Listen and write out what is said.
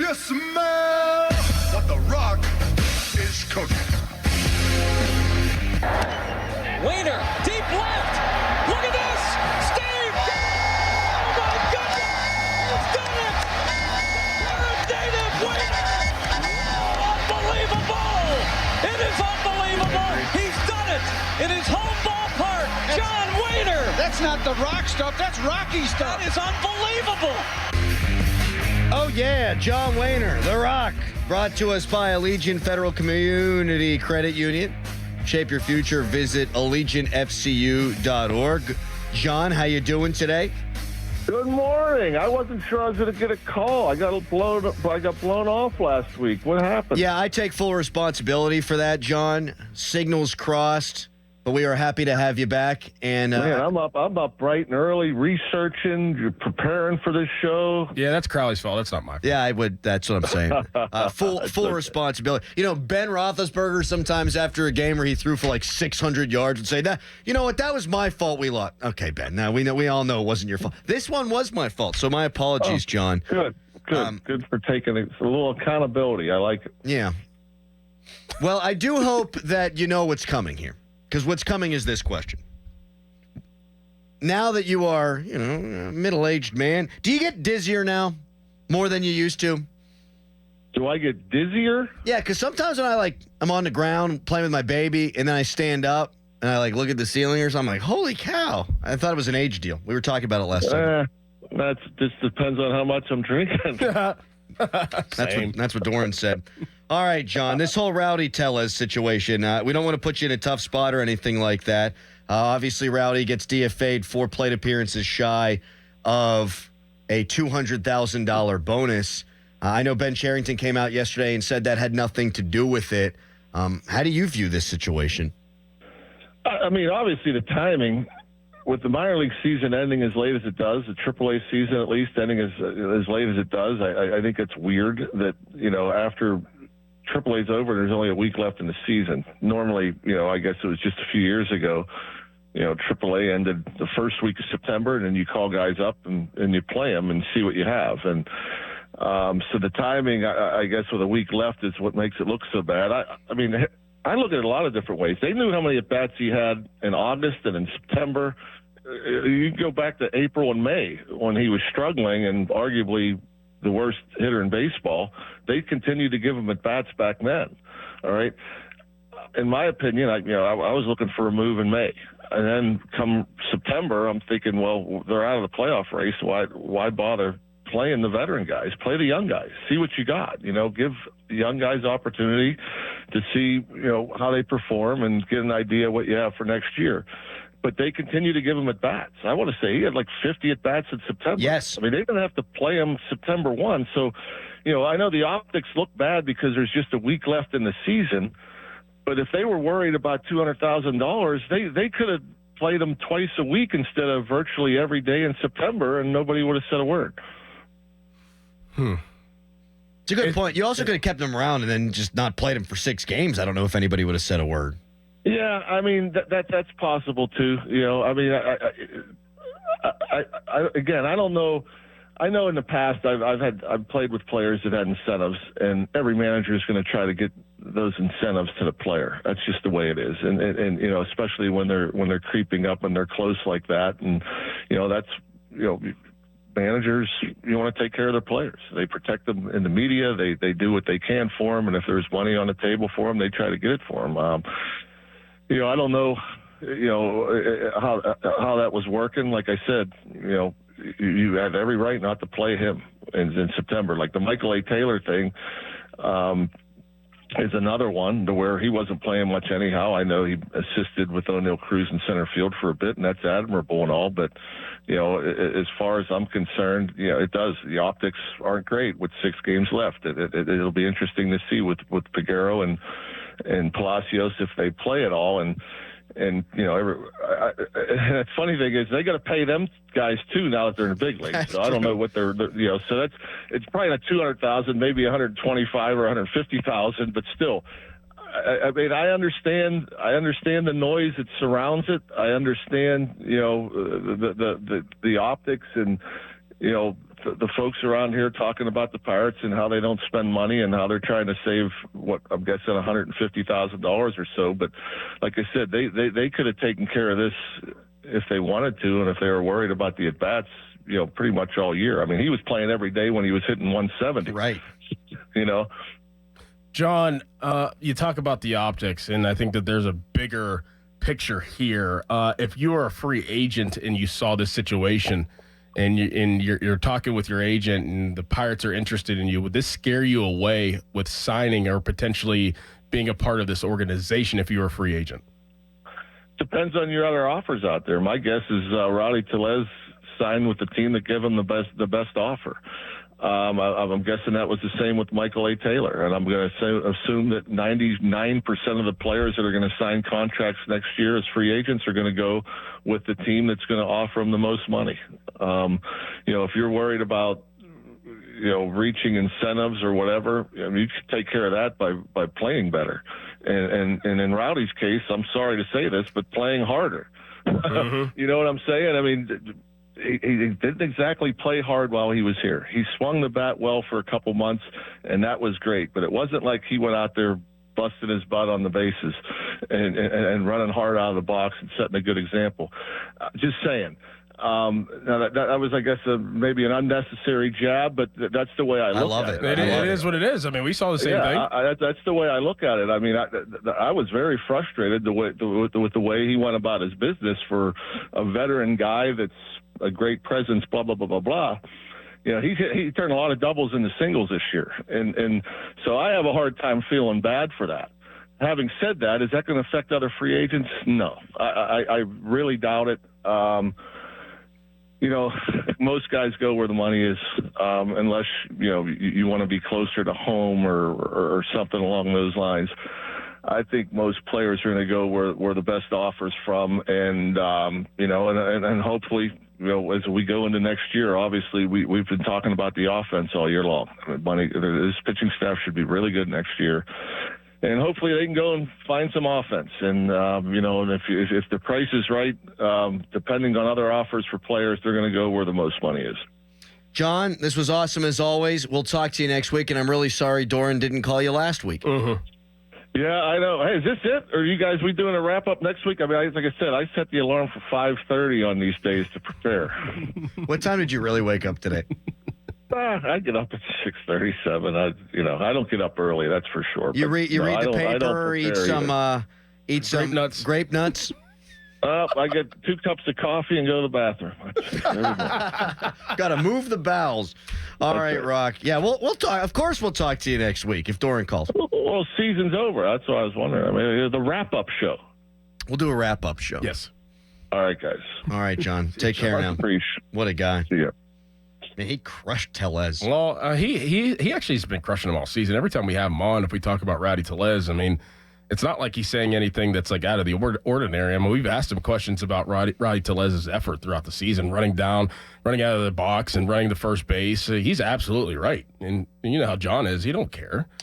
You smell what the Rock is cooking. Wehner, deep left. Look at this. Steve. Oh, my goodness. He's done it. Native Wehner. Unbelievable. It is unbelievable. He's done it in his home ballpark. John Wehner. That's not the Rock stuff. That's Rocky stuff. That is unbelievable. Oh, yeah, John Wehner, The Rock, brought to us by Allegiant Federal Community Credit Union. Shape your future. Visit AllegiantFCU.org. John, how you doing today? Good morning. I wasn't sure I was going to get a call. I got blown off last week. What happened? Yeah, I take full responsibility for that, John. Signals crossed, but we are happy to have you back. And Man, I'm up bright and early, researching, you're preparing for this show. Yeah, that's Crowley's fault. That's not my fault. yeah, I would. That's what I'm saying. Full responsibility. You know, Ben Roethlisberger sometimes after a game where he threw for like 600 yards would say, "That you know what? That was my fault. We lost." Okay, Ben. Now we all know it wasn't your fault. This one was my fault. So my apologies, John. Good. Good for taking it. It's a little accountability. I like it. Yeah. Well, I do hope that you know what's coming here, because what's coming is this question. Now that you are, a middle-aged man, do you get dizzier now more than you used to? Do I get dizzier? Yeah, because sometimes when I'm on the ground playing with my baby, and then I stand up and I look at the ceiling or something, I'm like, holy cow! I thought it was an age deal. We were talking about it last time. That just depends on how much I'm drinking. That's what Doran said. All right, John, this whole Rowdy Tellez situation, we don't want to put you in a tough spot or anything like that. Obviously, Rowdy gets DFA'd 4 plate appearances shy of a $200,000 bonus. I know Ben Cherington came out yesterday and said that had nothing to do with it. How do you view this situation? I mean, obviously the timing, with the minor league season ending as late as it does, the AAA season at least ending as late as it does, I think it's weird that, after AAA's over, there's only a week left in the season. Normally, I guess it was just a few years ago, AAA ended the first week of September, and then you call guys up and you play them and see what you have. And so the timing, I guess, with a week left is what makes it look so bad. I mean, I look at it a lot of different ways. They knew how many at-bats he had in August and in September. You can go back to April and May when he was struggling and arguably the worst hitter in baseball. They continued to give him at-bats back then, all right? In my opinion, I was looking for a move in May. And then come September, I'm thinking, well, they're out of the playoff race. Why bother playing the veteran guys? Play the young guys. See what you got. Give the young guys opportunity to see, how they perform and get an idea what you have for next year. But they continue to give him at-bats. I want to say he had 50 at-bats in September. Yes. I mean, they didn't have to play him September 1. So, I know the optics look bad because there's just a week left in the season. But if they were worried about $200,000, they could have played him twice a week instead of virtually every day in September, and nobody would have said a word. It's a good point. You also could have kept him around and then just not played him for 6 games. I don't know if anybody would have said a word. Yeah, I mean that's possible too. I mean, again, I don't know. I know in the past I've played with players that had incentives, and every manager is going to try to get those incentives to the player. That's just the way it is, and especially when they're creeping up and they're close like that, and that's managers, you want to take care of their players. They protect them in the media. They do what they can for them, and if there's money on the table for them, they try to get it for them. I don't know, how that was working. Like I said, you have every right not to play him in September. Like the Michael A. Taylor thing is another one to where he wasn't playing much anyhow. I know he assisted with O'Neal Cruz in center field for a bit, and that's admirable and all. But, as far as I'm concerned, it does. The optics aren't great with 6 games left. It'll be interesting to see with Peguero and Palacios if they play at all. And the funny thing is they got to pay them guys too now that they're in the big league. That's so I don't know what they're so it's probably not 200,000, maybe 125 or 150,000, but still, I mean, I understand the noise that surrounds it. I understand, the optics and the folks around here talking about the Pirates and how they don't spend money and how they're trying to save what I'm guessing $150,000 or so. But like I said, they could have taken care of this if they wanted to, and if they were worried about the at bats, pretty much all year. I mean, he was playing every day when he was hitting 170. Right. John, you talk about the optics, and I think that there's a bigger picture here. If you are a free agent and you saw this situation, and you're talking with your agent, and the Pirates are interested in you, would this scare you away with signing or potentially being a part of this organization if you were a free agent? Depends on your other offers out there. My guess is Rowdy Tellez signed with the team that gave him the best offer. I'm guessing that was the same with Michael A. Taylor, and I'm going to assume that 99% of the players that are going to sign contracts next year as free agents are going to go with the team that's going to offer them the most money. If you're worried about reaching incentives or whatever, you can take care of that by playing better. And in Rowdy's case, I'm sorry to say this, but playing harder. Mm-hmm. You know what I'm saying? I mean, he didn't exactly play hard while he was here. He swung the bat well for a couple months, and that was great. But it wasn't like he went out there busting his butt on the bases and running hard out of the box and setting a good example. Just saying. Now that was, I guess, maybe an unnecessary jab, but that's the way I look at it. It is what it is. I mean, we saw the same thing. That's the way I look at it. I mean, I was very frustrated with the way he went about his business for a veteran guy that's a great presence, blah, blah, blah, blah, blah. He turned a lot of doubles into singles this year. And so I have a hard time feeling bad for that. Having said that, is that going to affect other free agents? No, I really doubt it. Most guys go where the money is, unless, you want to be closer to home or something along those lines. I think most players are going to go where the best offers from. And hopefully, as we go into next year, obviously we've been talking about the offense all year long. I mean, this pitching staff should be really good next year. And hopefully they can go and find some offense. And, and if the price is right, depending on other offers for players, they're going to go where the most money is. John, this was awesome as always. We'll talk to you next week, and I'm really sorry Doran didn't call you last week. Mm-hmm. Yeah, I know. Hey, is this it? Or are you guys, we doing a wrap-up next week? I mean, like I said, I set the alarm for 5:30 on these days to prepare. What time did you really wake up today? I get up at 6:37. I don't get up early, that's for sure. You read the paper, eat some grape nuts. I get 2 cups of coffee and go to the bathroom. Got to move the bowels. All right, Rock. Yeah, we'll talk. Of course, we'll talk to you next week if Doran calls. Well, season's over. That's what I was wondering. I mean, the wrap-up show. We'll do a wrap-up show. Yes. All right, guys. All right, John. Take care now. What a guy. See ya. Man, he crushed Tellez. Well, he actually has been crushing him all season. Every time we have him on, if we talk about Rowdy Tellez, I mean, it's not like he's saying anything that's like out of the ordinary. I mean, we've asked him questions about Rowdy Tellez's effort throughout the season, running out of the box and running the first base. He's absolutely right. And you know how John is. He don't care.